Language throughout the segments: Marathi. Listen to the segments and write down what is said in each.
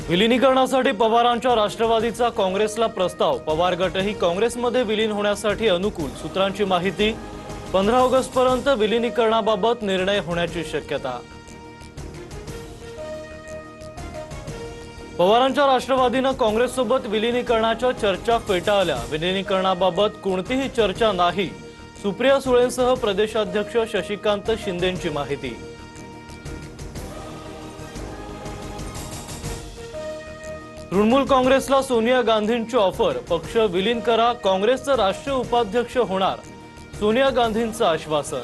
विलीनीकरणासाठी पवारांच्या राष्ट्रवादीचा काँग्रेसला प्रस्ताव। पवार गटही काँग्रेसमध्ये विलीन होण्यासाठी अनुकूल। सूत्रांची माहिती, 15 ऑगस्ट पर्यंत विलीनीकरणाबाबत निर्णय होण्याची शक्यता। पवारांच्या राष्ट्रवादीने काँग्रेससोबत विलीनीकरणाच्या चर्चा फेटाळल्या। विलीनीकरणाबाबत कोणतीही चर्चा नाही, सुप्रिया सुळेंसह प्रदेशाध्यक्ष शशिकांत शिंदेंची माहिती। तृणमूल काँग्रेसला सोनिया गांधींची ऑफर, पक्ष विलीन करा, काँग्रेसचे राष्ट्रीय उपाध्यक्ष होणार, सोनिया गांधींचं आश्वासन।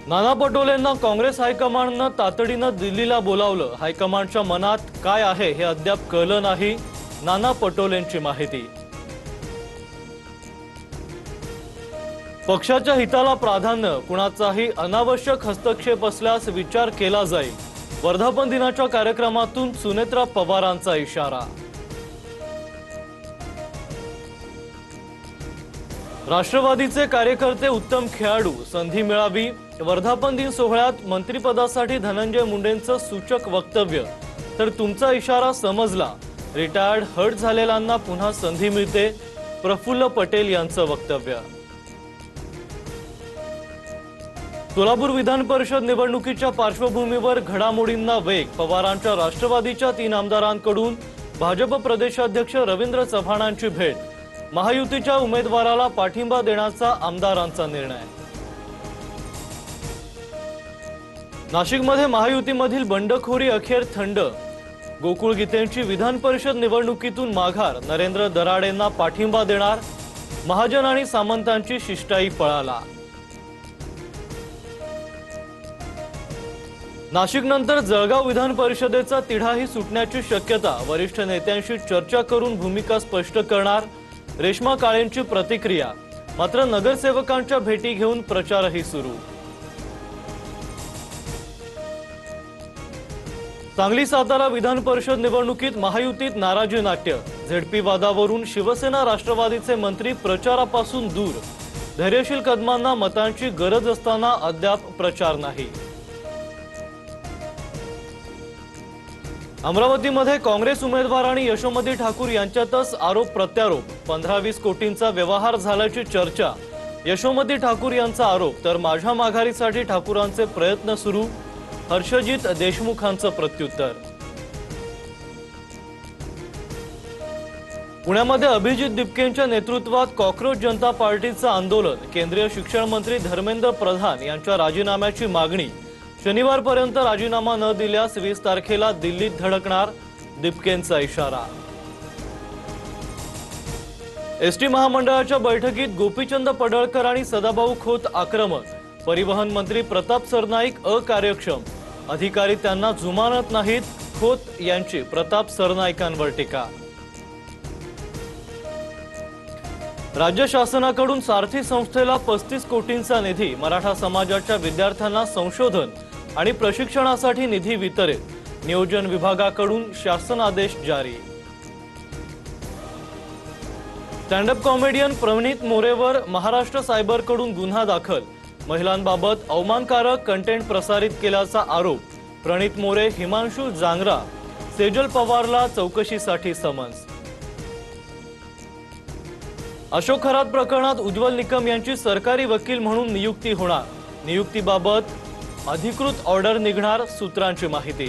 नाना पटोलेंना काँग्रेस हायकमांडने तातडीने दिल्लीला बोलावलं। हायकमांडच्या मनात काय आहे हे अद्याप कळलं नाही, नाना पटोलेंची माहिती। पक्षाच्या हिताला प्राधान्य, कुणाचाही अनावश्यक हस्तक्षेप असल्यास विचार केला जाईल। वर्धापन दिनाच्या कार्यक्रमातून सुनेत्रा पवारांचा इशारा। राष्ट्रवादीचे कार्यकर्ते उत्तम खेळाडू, संधी मिळावी। वर्धापन दिन सोहळ्यात मंत्रिपदासाठी धनंजय मुंडेंचं सूचक वक्तव्य, तर तुमचा इशारा समजला, रिटायर्ड हर्ट झालेल्यांना पुन्हा संधी मिळते, प्रफुल्ल पटेल यांचं वक्तव्य। सोलापूर विधान परिषद निवडणुकीच्या पार्श्वभूमीवर घडामोडींना वेग। पवारांच्या राष्ट्रवादीच्या 3 आमदारांकडून भाजप प्रदेशाध्यक्ष रवींद्र चव्हाणांची भेट। महायुतीच्या उमेदवाराला पाठिंबा देण्याचा आमदारांचा निर्णय। नाशिकमध्ये महायुतीमधील बंडखोरी अखेर थंड। गोकुळ गीतेंची विधान परिषद निवडणुकीतून माघार, नरेंद्र दराडेंना पाठिंबा देणार, महाजन आणि सामंतांची शिष्टाई पळाला। नाशिक नंतर जळगाव विधान परिषदेचा तिढाही सुटण्याची शक्यता। वरिष्ठ नेत्यांशी चर्चा करून भूमिका स्पष्ट करणार, रेश्मा काळेंची प्रतिक्रिया। मात्र नगरसेवकांच्या भेटी घेऊन प्रचारही सुरू। सांगली सातारा विधान परिषद निवडणुकीत महायुतीत नाराजी नाट्य। झेडपी वादावरून शिवसेना राष्ट्रवादीचे मंत्री प्रचारापासून दूर। धैर्यशील कदमांना मतांची गरज असताना अद्याप प्रचार नाही। अमरावतीमध्ये काँग्रेस उमेदवार आणि यशोमती ठाकूर यांच्यातच आरोप प्रत्यारोप। 15-20 कोटींचा व्यवहार झाल्याची चर्चा। यशोमती ठाकूर यांचा आरोप, तर माझ्या माघारीसाठी ठाकूरांचे प्रयत्न सुरू। हर्षजित देशमुखांचं प्रत्युत्तर। पुण्यामध्ये अभिजित दिपकेंच्या नेतृत्वात कॉकरोच जनता पार्टीचं आंदोलन। केंद्रीय शिक्षण मंत्री धर्मेंद्र प्रधान यांच्या राजीनाम्याची मागणी। शनिवारपर्यंत राजीनामा न दिल्यास 20 तारखेला दिल्लीत धडकणार, दिपकेंचा इशारा। एसटी महामंडळाच्या बैठकीत गोपीचंद पडळकर आणि सदाभाऊ खोत आक्रमक। परिवहन मंत्री प्रताप सरनाईक अकार्यक्षम, अधिकारी त्यांना जुमानत नाहीत, खोत यांची प्रताप सरनाईकांवर टीका। राज्य शासनाकडून सारथी संस्थेला 35 कोटींचा निधी। मराठा समाजाच्या विद्यार्थ्यांना संशोधन आणि प्रशिक्षणासाठी निधी वितरित। नियोजन विभागाकडून शासन आदेश जारी। स्टँडअप कॉमेडियन प्रणित मोरेवर महाराष्ट्र सायबरकडून गुन्हा दाखल। महिलांबाबत अवमानकारक कंटेंट प्रसारित केल्याचा आरोप। प्रणित मोरे, हिमांशू जांगरा, सेजल पवारला चौकशीसाठी समन्स। अशोक खरात प्रकरणात उज्ज्वल निकम यांची सरकारी वकील म्हणून नियुक्ती होणार। नियुक्तीबाबत अधिकृत ऑर्डर निघणार, सूत्रांची माहिती।